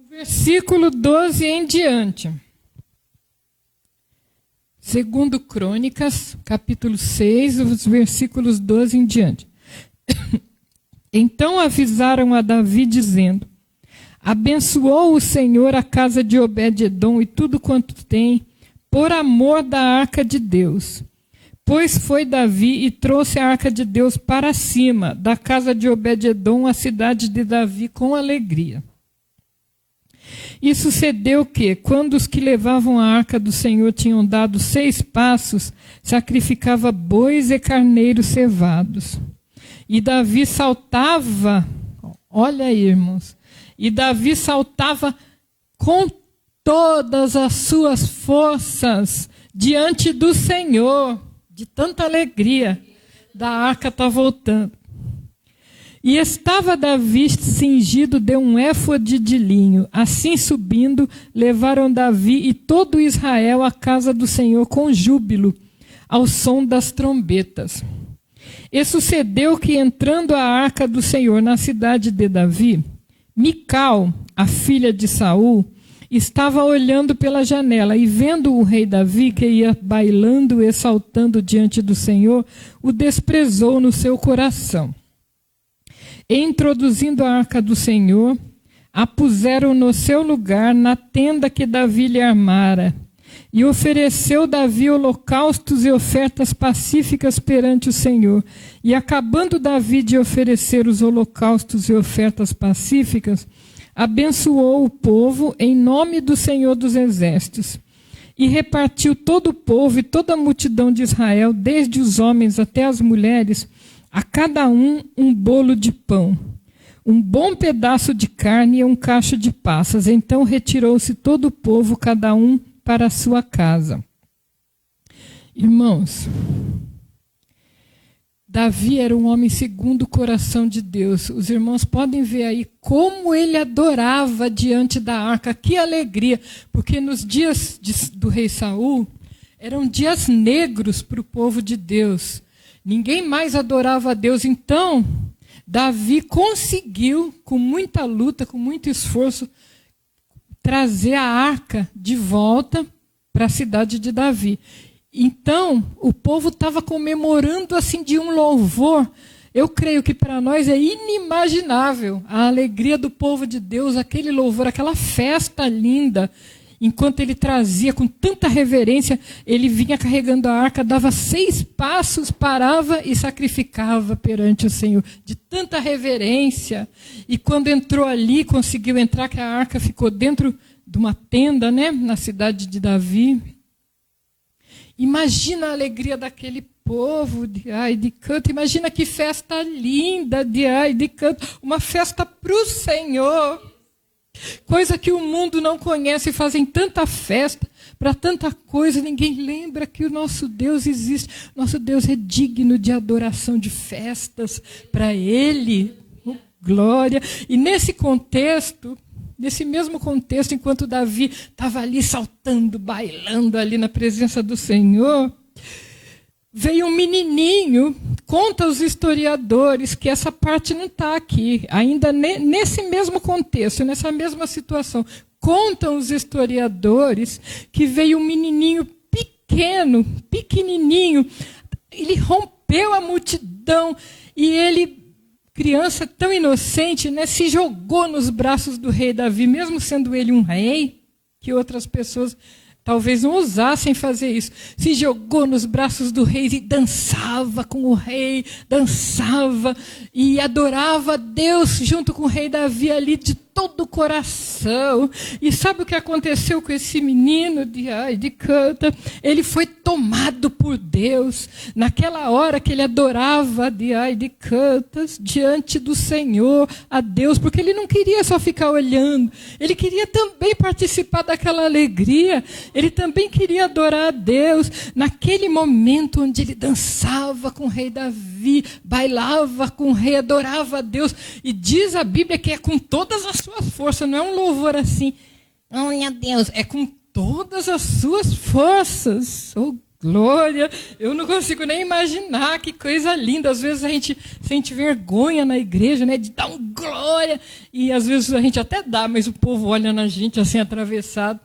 Versículo 12 em diante. Segundo Crônicas, capítulo 6, os versículos 12 em diante. Então avisaram a Davi, dizendo: abençoou o Senhor a casa de Obed-edom e tudo quanto tem, por amor da arca de Deus. Pois foi Davi e trouxe a arca de Deus para cima, da casa de Obed-edom, a cidade de Davi, com alegria. E sucedeu que, quando os que levavam a arca do Senhor tinham dado 6 passos, sacrificava bois e carneiros cevados. E Davi saltava, olha aí, irmãos, e Davi saltava com todas as suas forças diante do Senhor, de tanta alegria, da arca está voltando. E estava Davi cingido de um éfode de linho. Assim subindo, levaram Davi e todo Israel à casa do Senhor com júbilo, ao som das trombetas. E sucedeu que, entrando a arca do Senhor na cidade de Davi, Mical, a filha de Saul, estava olhando pela janela e, vendo o rei Davi, que ia bailando e saltando diante do Senhor, o desprezou no seu coração. E, introduzindo a arca do Senhor, a puseram no seu lugar na tenda que Davi lhe armara. E ofereceu Davi holocaustos e ofertas pacíficas perante o Senhor. E acabando Davi de oferecer os holocaustos e ofertas pacíficas, abençoou o povo em nome do Senhor dos Exércitos. E repartiu todo o povo e toda a multidão de Israel, desde os homens até as mulheres, a cada um bolo de pão, um bom pedaço de carne e um cacho de passas. Então retirou-se todo o povo, cada um para a sua casa. Irmãos, Davi era um homem segundo o coração de Deus. Os irmãos podem ver aí como ele adorava diante da arca. Que alegria, porque nos dias do rei Saul, eram dias negros para o povo de Deus. Ninguém mais adorava a Deus. Então, Davi conseguiu, com muita luta, com muito esforço, trazer a arca de volta para a cidade de Davi. Então, o povo estava comemorando assim de um louvor. Eu creio que para nós é inimaginável a alegria do povo de Deus, aquele louvor, aquela festa linda. Enquanto ele trazia com tanta reverência, ele vinha carregando a arca, dava 6 passos, parava e sacrificava perante o Senhor, de tanta reverência. E quando entrou ali, conseguiu entrar, que a arca ficou dentro de uma tenda, né, na cidade de Davi. Imagina a alegria daquele povo de ai de canto, imagina que festa linda de ai de canto, uma festa para o Senhor. Coisa que o mundo não conhece, fazem tanta festa, para tanta coisa, ninguém lembra que o nosso Deus existe. Nosso Deus é digno de adoração, de festas para Ele. Oh, glória! E nesse contexto, nesse mesmo contexto, enquanto Davi estava ali saltando, bailando ali na presença do Senhor, veio um menininho. Conta os historiadores que essa parte não está aqui, ainda nesse mesmo contexto, nessa mesma situação. Contam os historiadores que veio um menininho pequeno, pequenininho, ele rompeu a multidão e ele, criança tão inocente, né, se jogou nos braços do rei Davi, mesmo sendo ele um rei, que outras pessoas talvez não ousassem fazer isso. Se jogou nos braços do rei e dançava com o rei, dançava e adorava a Deus junto com o rei Davi ali de todo o coração. E sabe o que aconteceu com esse menino de canta? Ele foi tomado por Deus naquela hora que ele adorava de cantas diante do Senhor, a Deus, porque ele não queria só ficar olhando, ele queria também participar daquela alegria, ele também queria adorar a Deus. Naquele momento onde ele dançava com o rei Davi, bailava com o rei, adorava a Deus, e diz a Bíblia que é com todas as suas forças, não é um louvor assim, olha Deus, é com todas as suas forças. Oh, glória, eu não consigo nem imaginar, que coisa linda. Às vezes a gente sente vergonha na igreja, né, de dar um glória, e às vezes a gente até dá, mas o povo olha na gente assim atravessado.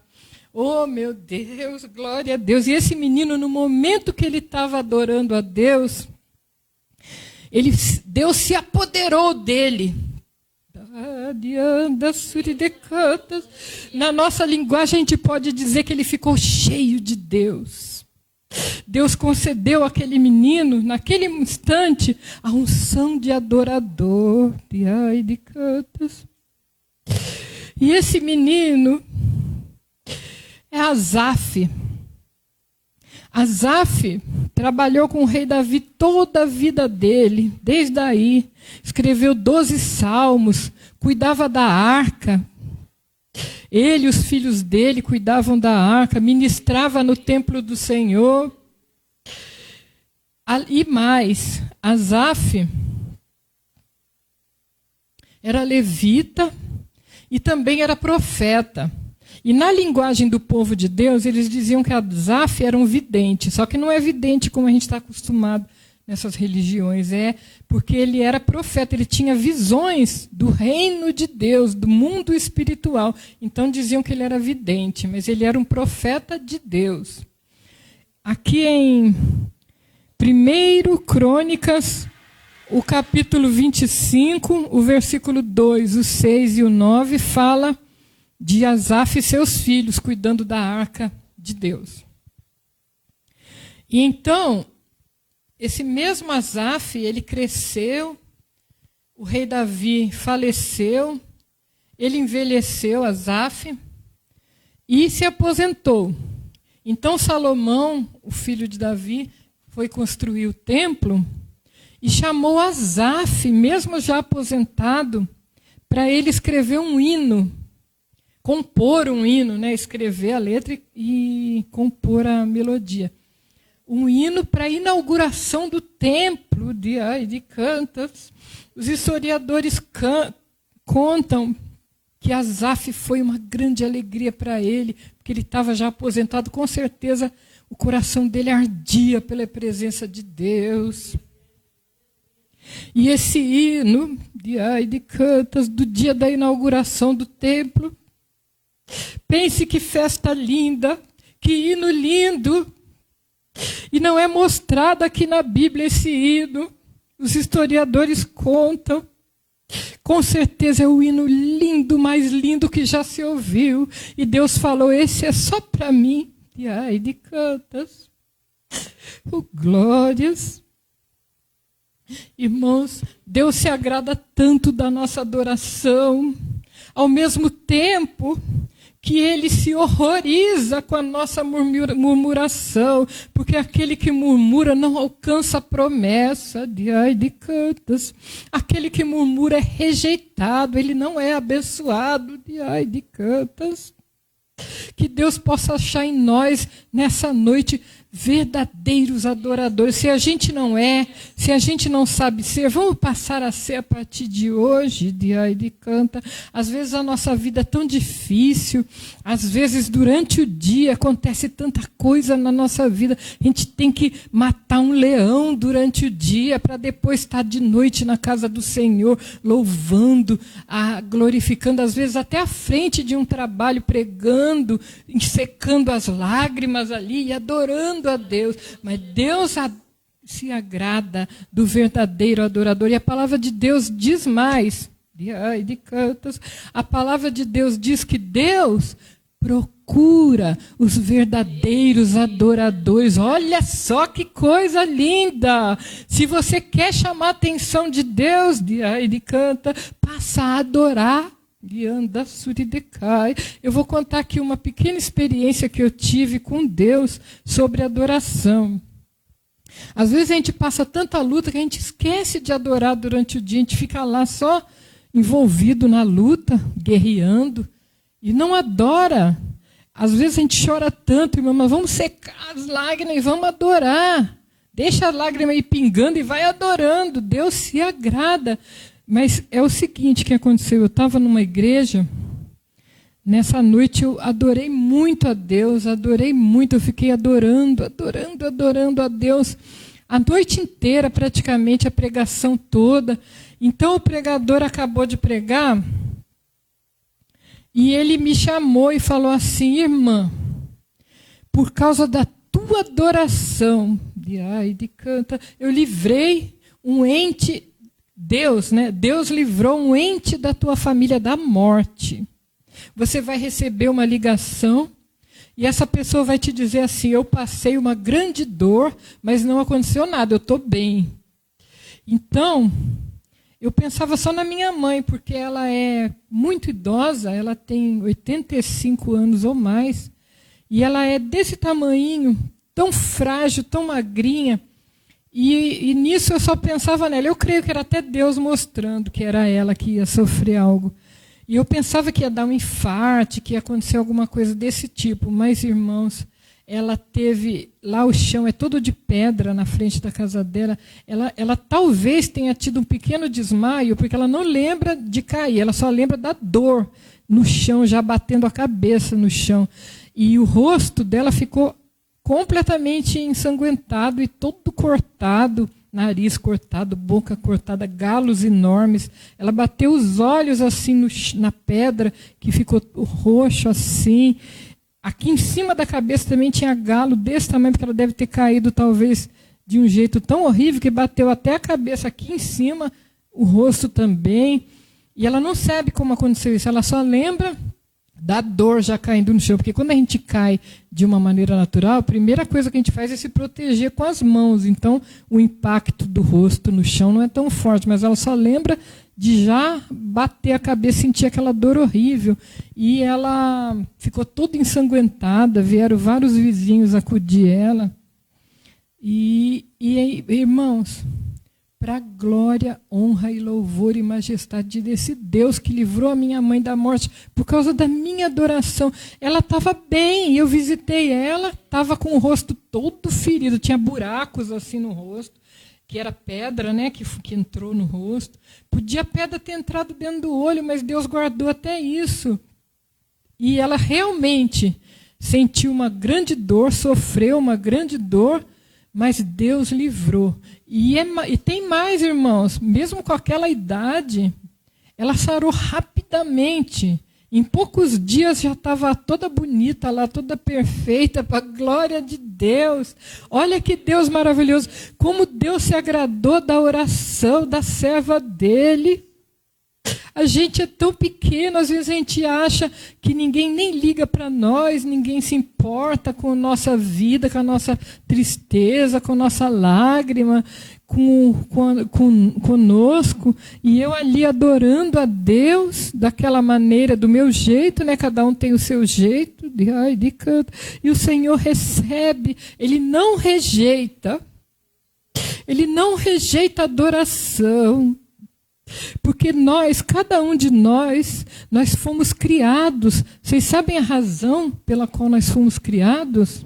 Oh, meu Deus, glória a Deus. E esse menino, no momento que ele estava adorando a Deus, Deus se apoderou dele. Na nossa linguagem, a gente pode dizer que ele ficou cheio de Deus. Deus concedeu àquele menino, naquele instante, a unção de adorador. E esse menino é Asaf. Asaf trabalhou com o rei Davi toda a vida dele, desde aí. Escreveu 12 salmos, cuidava da arca. Ele e os filhos dele cuidavam da arca, ministrava no templo do Senhor. E mais, Asaf era levita e também era profeta. E na linguagem do povo de Deus, eles diziam que Asaf era um vidente. Só que não é vidente como a gente está acostumado nessas religiões. É porque ele era profeta, ele tinha visões do reino de Deus, do mundo espiritual. Então diziam que ele era vidente, mas ele era um profeta de Deus. Aqui em 1 Crônicas, o capítulo 25, o versículo 2, o 6 e o 9, fala de Asaf e seus filhos cuidando da arca de Deus. E então, esse mesmo Asaf, ele cresceu, o rei Davi faleceu, ele envelheceu, Asaf, e se aposentou. Então Salomão, o filho de Davi, foi construir o templo e chamou Asaf, mesmo já aposentado, para ele escrever um hino, compor um hino, né? Escrever a letra e compor a melodia. Um hino para a inauguração do templo de Cantas. Os historiadores contam que Asaf foi uma grande alegria para ele, porque ele estava já aposentado, com certeza o coração dele ardia pela presença de Deus. E esse hino de Cantas, do dia da inauguração do templo, pense que festa linda, que hino lindo. E não é mostrado aqui na Bíblia esse hino. Os historiadores contam. Com certeza é o hino lindo, mais lindo que já se ouviu. E Deus falou, esse é só para mim. E ai de Cantas. Oh, glórias. Irmãos, Deus se agrada tanto da nossa adoração. Ao mesmo tempo que ele se horroriza com a nossa murmuração, porque aquele que murmura não alcança a promessa de Cantas. Aquele que murmura é rejeitado, ele não é abençoado de Cantas. Que Deus possa achar em nós, nessa noite, verdadeiros adoradores. Se a gente não é, se a gente não sabe ser, vamos passar a ser a partir de hoje, de Canta. Às vezes a nossa vida é tão difícil, às vezes durante o dia acontece tanta coisa na nossa vida, a gente tem que matar um leão durante o dia para depois estar de noite na casa do Senhor, louvando, glorificando, às vezes até à frente de um trabalho, pregando, secando as lágrimas ali e adorando a Deus. Mas Deus se agrada do verdadeiro adorador. E a palavra de Deus diz mais. De Cantas, a palavra de Deus diz que Deus procura os verdadeiros adoradores. Olha só que coisa linda! Se você quer chamar a atenção de Deus, de Canta, passa a adorar. Eu vou contar aqui uma pequena experiência que eu tive com Deus sobre adoração. Às vezes a gente passa tanta luta que a gente esquece de adorar durante o dia, a gente fica lá só envolvido na luta, guerreando, e não adora. Às vezes a gente chora tanto, irmão, mas vamos secar as lágrimas e vamos adorar. Deixa a lágrima ir pingando e vai adorando. Deus se agrada. Mas é o seguinte que aconteceu. Eu estava numa igreja, nessa noite eu adorei muito a Deus, adorei muito, eu fiquei adorando a Deus a noite inteira, praticamente, a pregação toda. Então o pregador acabou de pregar e ele me chamou e falou assim: irmã, por causa da tua adoração, eu livrei um ente, Deus, né? Deus livrou um ente da tua família da morte. Você vai receber uma ligação e essa pessoa vai te dizer assim: eu passei uma grande dor, mas não aconteceu nada, eu estou bem. Então, eu pensava só na minha mãe, porque ela é muito idosa, ela tem 85 anos ou mais, e ela é desse tamanhinho, tão frágil, tão magrinha, e nisso eu só pensava nela. Eu creio que era até Deus mostrando que era ela que ia sofrer algo. E eu pensava que ia dar um infarto, que ia acontecer alguma coisa desse tipo. Mas, irmãos, ela teve... Lá o chão é todo de pedra na frente da casa dela. Ela talvez tenha tido um pequeno desmaio, porque ela não lembra de cair, ela só lembra da dor no chão, já batendo a cabeça no chão. E o rosto dela ficou completamente ensanguentado e todo cortado, nariz cortado, boca cortada, galos enormes. Ela bateu os olhos assim na pedra, que ficou roxo assim. Aqui em cima da cabeça também tinha galo desse tamanho, porque ela deve ter caído talvez de um jeito tão horrível que bateu até a cabeça aqui em cima, o rosto também. E ela não sabe como aconteceu isso, ela só lembra da dor já caindo no chão, porque quando a gente cai de uma maneira natural, a primeira coisa que a gente faz é se proteger com as mãos. Então, o impacto do rosto no chão não é tão forte, mas ela só lembra de já bater a cabeça, sentir aquela dor horrível. E ela ficou toda ensanguentada, vieram vários vizinhos acudir ela. E irmãos, para a glória, honra e louvor e majestade desse Deus que livrou a minha mãe da morte por causa da minha adoração. Ela estava bem, eu visitei ela, estava com o rosto todo ferido, tinha buracos assim no rosto, que era pedra, né, que entrou no rosto. Podia a pedra ter entrado dentro do olho, mas Deus guardou até isso. E ela realmente sentiu uma grande dor, sofreu uma grande dor, mas Deus livrou. E tem mais, irmãos, mesmo com aquela idade, ela sarou rapidamente. Em poucos dias já estava toda bonita lá, toda perfeita, para a glória de Deus. Olha que Deus maravilhoso, como Deus se agradou da oração da serva dele. A gente é tão pequeno, às vezes a gente acha que ninguém nem liga para nós, ninguém se importa com a nossa vida, com a nossa tristeza, com a nossa lágrima, conosco. E eu ali adorando a Deus daquela maneira, do meu jeito, né? Cada um tem o seu jeito, de canto. E o Senhor recebe, Ele não rejeita. Ele não rejeita a adoração. Porque nós, cada um de nós fomos criados. Vocês sabem a razão pela qual nós fomos criados?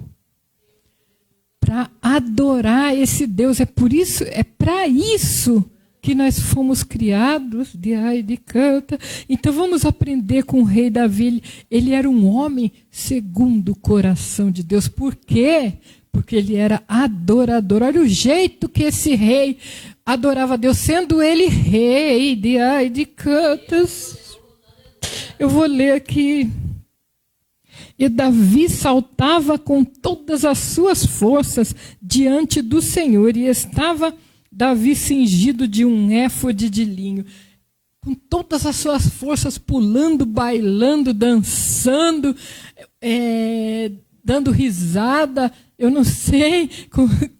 Para adorar esse Deus. É para isso que nós fomos criados. De canta. Então vamos aprender com o rei Davi. Ele era um homem segundo o coração de Deus. Por quê? Porque ele era adorador. Olha o jeito que esse rei adorava a Deus, sendo ele rei de cantas. Eu vou ler aqui. E Davi saltava com todas as suas forças diante do Senhor, e estava Davi cingido de um éfode de linho, com todas as suas forças, pulando, bailando, dançando, dando risada. Eu não sei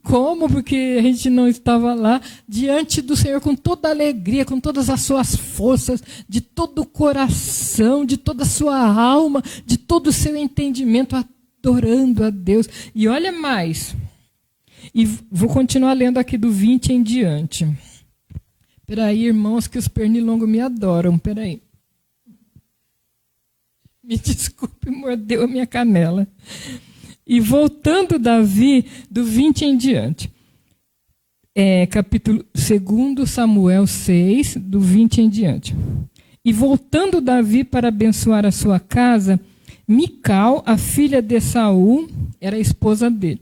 como, porque a gente não estava lá, diante do Senhor com toda a alegria, com todas as suas forças, de todo o coração, de toda a sua alma, de todo o seu entendimento, adorando a Deus. E olha mais, e vou continuar lendo aqui do 20 em diante. Espera aí, irmãos, que os pernilongos me adoram. Espera aí. Me desculpe, mordeu a minha canela. E voltando Davi, do 20 em diante. Capítulo 2 Samuel 6, do 20 em diante. E voltando Davi para abençoar a sua casa, Mical, a filha de Saul, era a esposa dele,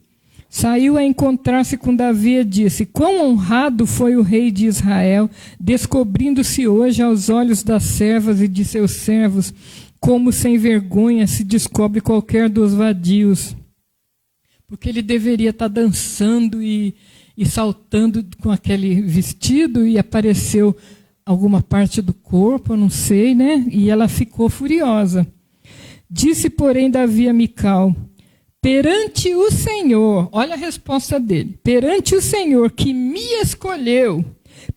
saiu a encontrar-se com Davi e disse: quão honrado foi o rei de Israel, descobrindo-se hoje aos olhos das servas e de seus servos, como sem vergonha se descobre qualquer dos vadios. Porque ele deveria estar dançando e saltando com aquele vestido, e apareceu alguma parte do corpo, eu não sei, né? E ela ficou furiosa. Disse, porém, Davi a Mical: perante o Senhor, olha a resposta dele, perante o Senhor que me escolheu,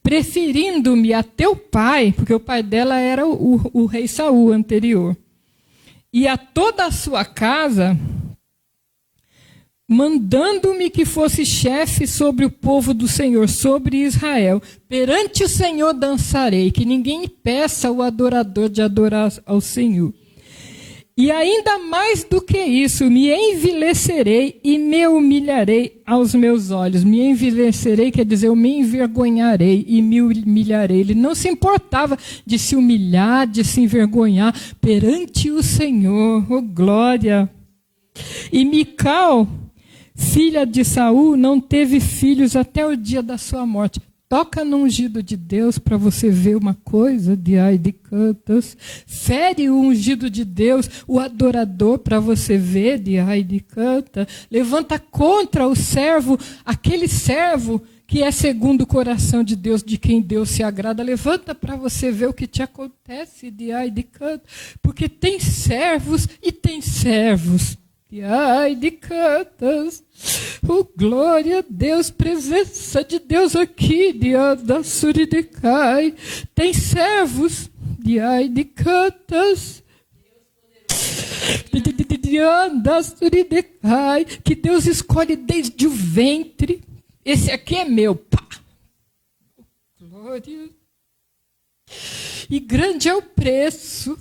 preferindo-me a teu pai, porque o pai dela era o rei Saul anterior, e a toda a sua casa, mandando-me que fosse chefe sobre o povo do Senhor, sobre Israel, perante o Senhor dançarei, que ninguém peça ao adorador de adorar ao Senhor. E ainda mais do que isso, me envilecerei e me humilharei aos meus olhos. Me envilecerei quer dizer, eu me envergonharei e me humilharei. Ele não se importava de se humilhar, de se envergonhar perante o Senhor. Oh, glória! E Mical, filha de Saul, não teve filhos até o dia da sua morte. Toca no ungido de Deus para você ver uma coisa, de ai de cantas. Fere o ungido de Deus, o adorador, para você ver, de ai de canta. Levanta contra o servo, aquele servo que é segundo o coração de Deus, de quem Deus se agrada. Levanta para você ver o que te acontece, de ai de canta. Porque tem servos e tem servos. De ai de cantas. Oh, glória a Deus, presença de Deus aqui, de anda suridecai. Tem servos, de ai de cantas, de anda suridecai, que Deus escolhe desde o ventre. Esse aqui é meu, pá. Glória. E grande é o preço,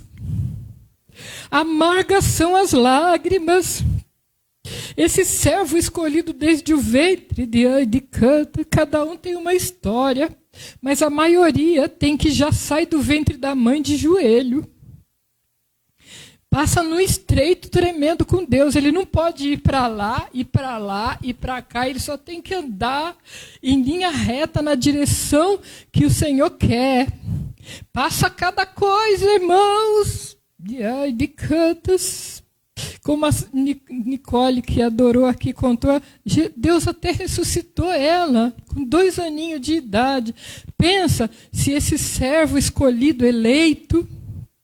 amargas são as lágrimas. Esse servo escolhido desde o ventre, de canta, cada um tem uma história, mas a maioria tem que já sai do ventre da mãe de joelho. Passa num estreito tremendo com Deus, ele não pode ir para lá, e para lá, e para cá, ele só tem que andar em linha reta na direção que o Senhor quer. Passa cada coisa, irmãos, de cantas. Como a Nicole, que adorou aqui, contou, Deus até ressuscitou ela, com 2 aninhos de idade. Pensa, se esse servo escolhido, eleito,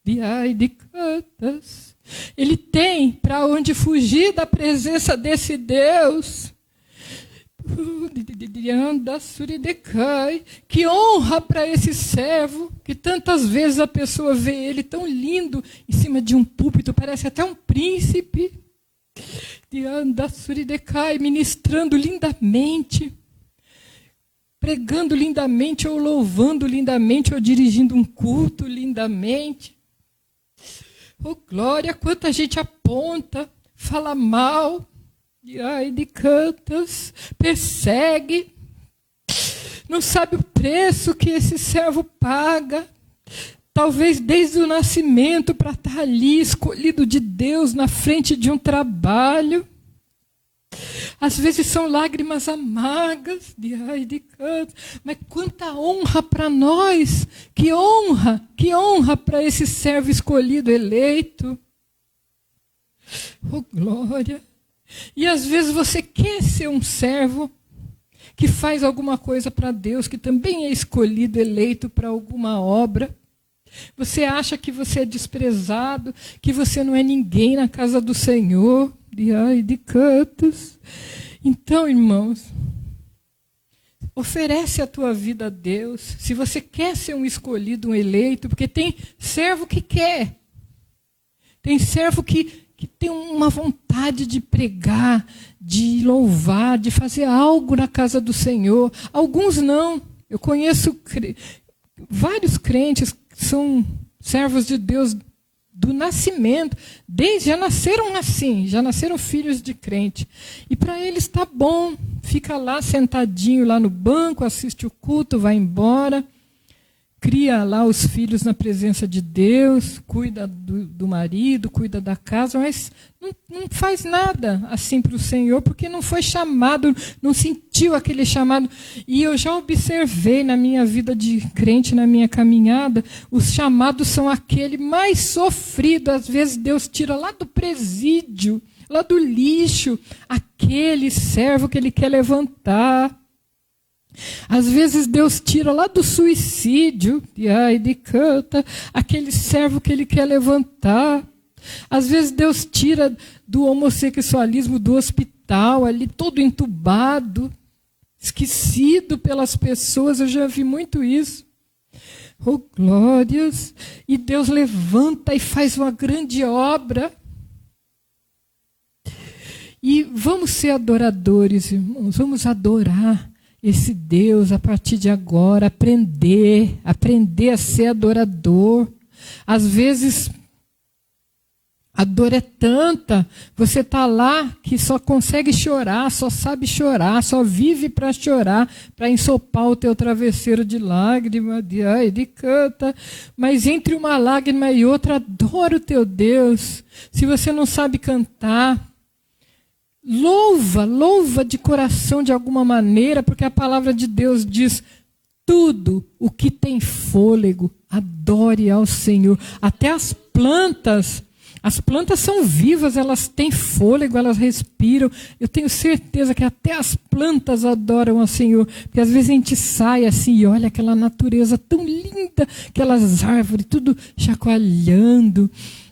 de cantas, ele tem para onde fugir da presença desse Deus. Que honra para esse servo, que tantas vezes a pessoa vê ele tão lindo em cima de um púlpito, parece até um príncipe, ministrando lindamente, pregando lindamente, ou louvando lindamente, ou dirigindo um culto lindamente. Oh, glória, quanta gente aponta, fala mal, de cantas, persegue, não sabe o preço que esse servo paga, talvez desde o nascimento, para estar ali, escolhido de Deus, na frente de um trabalho. Às vezes são lágrimas amargas, de cantas, mas quanta honra para nós, que honra para esse servo escolhido, eleito. Oh, glória! E às vezes você quer ser um servo que faz alguma coisa para Deus, que também é escolhido, eleito para alguma obra. Você acha que você é desprezado, que você não é ninguém na casa do Senhor, de cantos. Então, irmãos, oferece a tua vida a Deus. Se você quer ser um escolhido, um eleito, porque tem servo que quer. Tem servo que tem uma vontade de pregar, de louvar, de fazer algo na casa do Senhor. Alguns não. Eu conheço vários crentes que são servos de Deus do nascimento. Já nasceram assim, já nasceram filhos de crente. E para eles está bom. Fica lá sentadinho lá no banco, assiste o culto, vai embora. cria lá os filhos na presença de Deus, cuida do marido, cuida da casa, mas não faz nada assim para o Senhor, porque não foi chamado, não sentiu aquele chamado. E eu já observei na minha vida de crente, na minha caminhada, os chamados são aquele mais sofrido. Às vezes Deus tira lá do presídio, lá do lixo, aquele servo que Ele quer levantar. Às vezes Deus tira lá do suicídio, aquele servo que Ele quer levantar. Às vezes Deus tira do homossexualismo, do hospital, ali todo entubado, esquecido pelas pessoas. Eu já vi muito isso. Oh, glórias! E Deus levanta e faz uma grande obra. E vamos ser adoradores, irmãos, vamos adorar esse Deus a partir de agora, aprender a ser adorador. Às vezes a dor é tanta, você está lá que só consegue chorar, só sabe chorar, só vive para chorar, para ensopar o teu travesseiro de lágrima, de canta. Mas entre uma lágrima e outra, adora o teu Deus. Se você não sabe cantar, louva de coração de alguma maneira, porque a palavra de Deus diz: tudo o que tem fôlego, adore ao Senhor. Até as plantas são vivas, elas têm fôlego, elas respiram. Eu tenho certeza que até as plantas adoram ao Senhor, porque às vezes a gente sai assim e olha aquela natureza tão linda, aquelas árvores, tudo chacoalhando.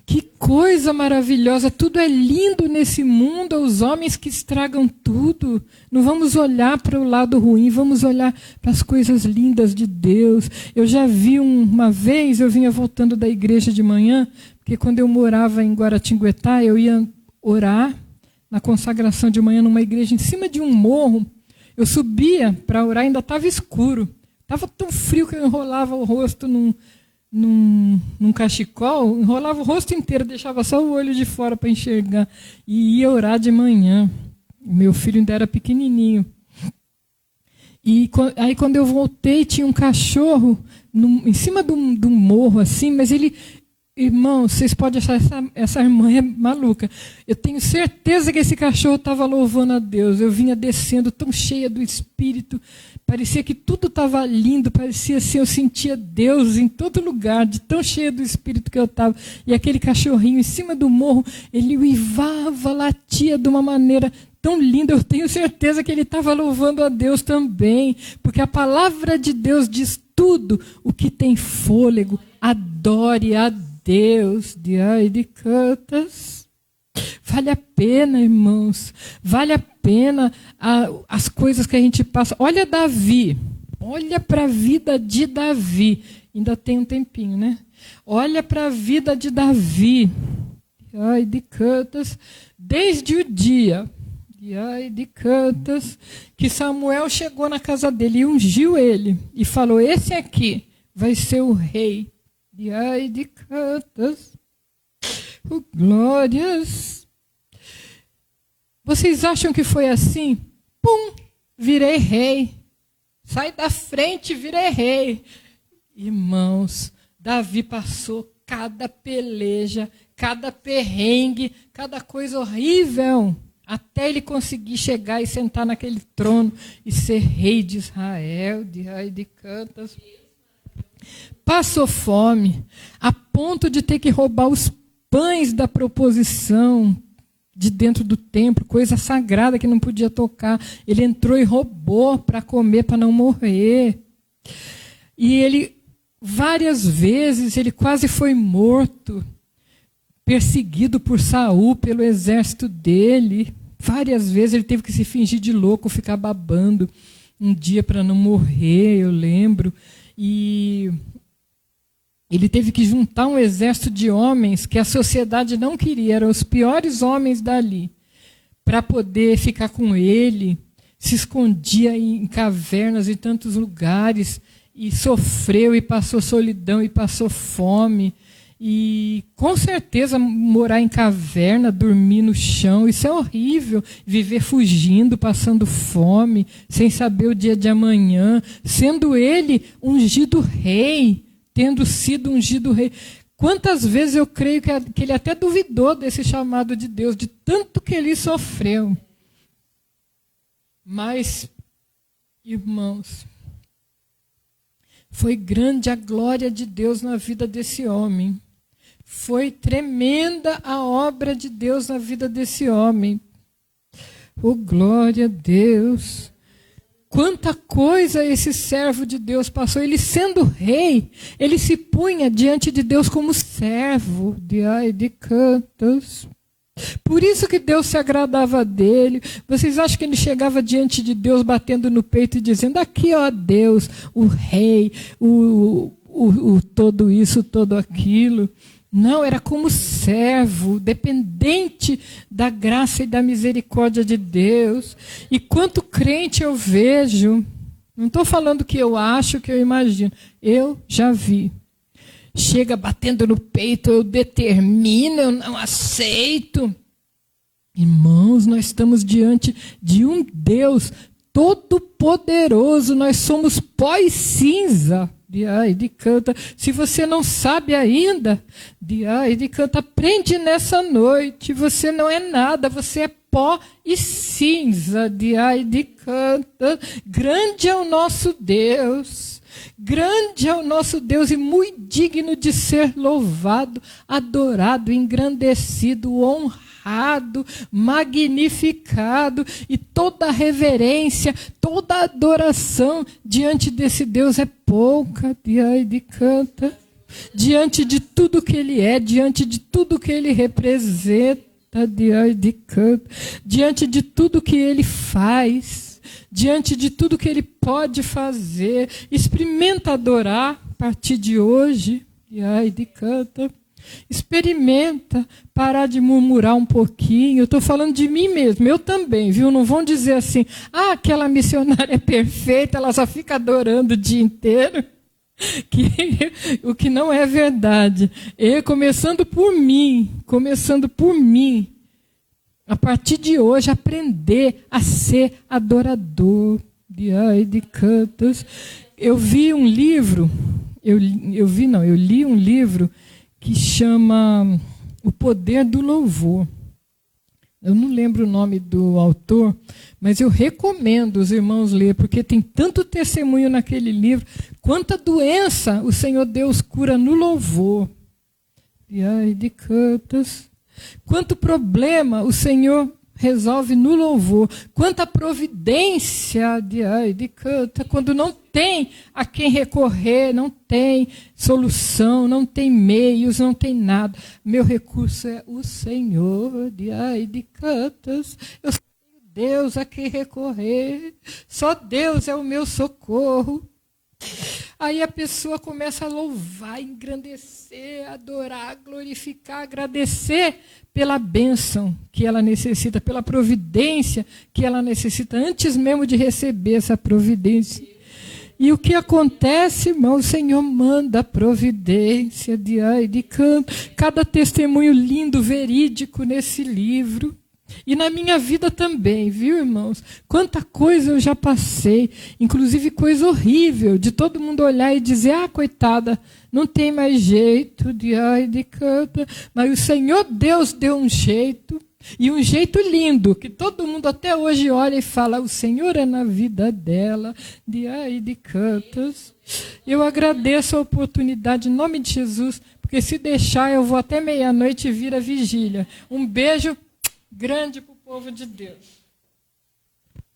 Que coisa maravilhosa, tudo é lindo nesse mundo, os homens que estragam tudo. Não vamos olhar para o lado ruim, vamos olhar para as coisas lindas de Deus. Eu já vi uma vez, eu vinha voltando da igreja de manhã, porque quando eu morava em Guaratinguetá, eu ia orar na consagração de manhã numa igreja em cima de um morro. Eu subia para orar, ainda estava escuro. Estava tão frio que eu enrolava o rosto num cachecol, enrolava o rosto inteiro, deixava só o olho de fora para enxergar, e ia orar de manhã. Meu filho ainda era pequenininho. E aí quando eu voltei, tinha um cachorro em cima de um morro assim, mas ele... Irmão, vocês podem achar essa irmã é maluca. Eu tenho certeza que esse cachorro estava louvando a Deus. Eu vinha descendo tão cheia do Espírito. Parecia que tudo estava lindo. Parecia assim, eu sentia Deus em todo lugar, de tão cheia do Espírito que eu estava. E aquele cachorrinho em cima do morro, ele uivava, latia de uma maneira tão linda. Eu tenho certeza que ele estava louvando a Deus também. Porque a palavra de Deus diz: tudo o que tem fôlego, adore a Deus, de cantas. Vale a pena, irmãos. Vale a pena as coisas que a gente passa. Olha Davi. Olha para a vida de Davi. Ainda tem um tempinho, né? Olha para a vida de Davi. De cantas. Desde o dia de cantas que Samuel chegou na casa dele e ungiu ele. E falou: esse aqui vai ser o rei. De cantas, glórias. Vocês acham que foi assim? Pum, virei rei. Sai da frente, virei rei. Irmãos, Davi passou cada peleja, cada perrengue, cada coisa horrível, até ele conseguir chegar e sentar naquele trono e ser rei de Israel, de cantas. Passou fome, a ponto de ter que roubar os pães da proposição de dentro do templo, coisa sagrada que não podia tocar. Ele entrou e roubou para comer, para não morrer. E ele, várias vezes, ele quase foi morto, perseguido por Saul, pelo exército dele. Várias vezes ele teve que se fingir de louco, ficar babando um dia para não morrer, eu lembro. E ele teve que juntar um exército de homens que a sociedade não queria, eram os piores homens dali, para poder ficar com ele. Se escondia em cavernas, em tantos lugares, e sofreu, e passou solidão, e passou fome. E com certeza morar em caverna, dormir no chão, isso é horrível. Viver fugindo, passando fome, sem saber o dia de amanhã, sendo ele ungido rei, tendo sido ungido rei. Quantas vezes eu creio que ele até duvidou desse chamado de Deus, de tanto que ele sofreu. Mas, irmãos, foi grande a glória de Deus na vida desse homem. Foi tremenda a obra de Deus na vida desse homem. Oh, glória a Deus! Quanta coisa esse servo de Deus passou. Ele sendo rei, ele se punha diante de Deus como servo de cantos. Por isso que Deus se agradava dele. Vocês acham que ele chegava diante de Deus batendo no peito e dizendo: aqui, ó Deus, o rei, o todo isso, todo aquilo. Não, era como servo, dependente da graça e da misericórdia de Deus. E quanto crente eu vejo, não estou falando que eu acho, que eu imagino, eu já vi. Chega batendo no peito, eu determino, eu não aceito. Irmãos, nós estamos diante de um Deus todo-poderoso, nós somos pó e cinza. De canta. Se você não sabe ainda, de canta, aprende nessa noite. Você não é nada, você é pó e cinza. De canta. Grande é o nosso Deus. Grande é o nosso Deus e muito digno de ser louvado, adorado, engrandecido, honrado, magnificado, e toda reverência, toda adoração diante desse Deus é pouca, de canta, diante de tudo que ele é, diante de tudo que ele representa, de canta, diante de tudo que ele faz, diante de tudo que ele pode fazer. Experimenta adorar a partir de hoje, de canta. Experimenta parar de murmurar um pouquinho. Eu estou falando de mim mesmo, eu também, viu? Não vão dizer assim: ah, aquela missionária é perfeita, ela só fica adorando o dia inteiro. O que não é verdade. Começando por mim, a partir de hoje, aprender a ser adorador de cantos. Eu li um livro que chama O Poder do Louvor. Eu não lembro o nome do autor, mas eu recomendo os irmãos ler, porque tem tanto testemunho naquele livro. Quanta doença o Senhor Deus cura no louvor. De cantos. Quanto problema o Senhor resolve no louvor. Quanta providência de canta, quando não tem a quem recorrer, não tem solução, não tem meios, não tem nada. Meu recurso é o Senhor, de cantas. Eu tenho Deus a quem recorrer. Só Deus é o meu socorro. Aí a pessoa começa a louvar, engrandecer, adorar, glorificar, agradecer pela bênção que ela necessita, pela providência que ela necessita, antes mesmo de receber essa providência. E o que acontece, irmão? O Senhor manda a providência de canto. Cada testemunho lindo, verídico nesse livro. E na minha vida também, viu, irmãos? Quanta coisa eu já passei, inclusive coisa horrível, de todo mundo olhar e dizer: ah, coitada, não tem mais jeito, de canta. Mas o Senhor Deus deu um jeito, e um jeito lindo, que todo mundo até hoje olha e fala: o Senhor é na vida dela, de cantos. Eu agradeço a oportunidade, em nome de Jesus, porque se deixar eu vou até meia-noite e vir a vigília. Um beijo grande para o povo de Deus.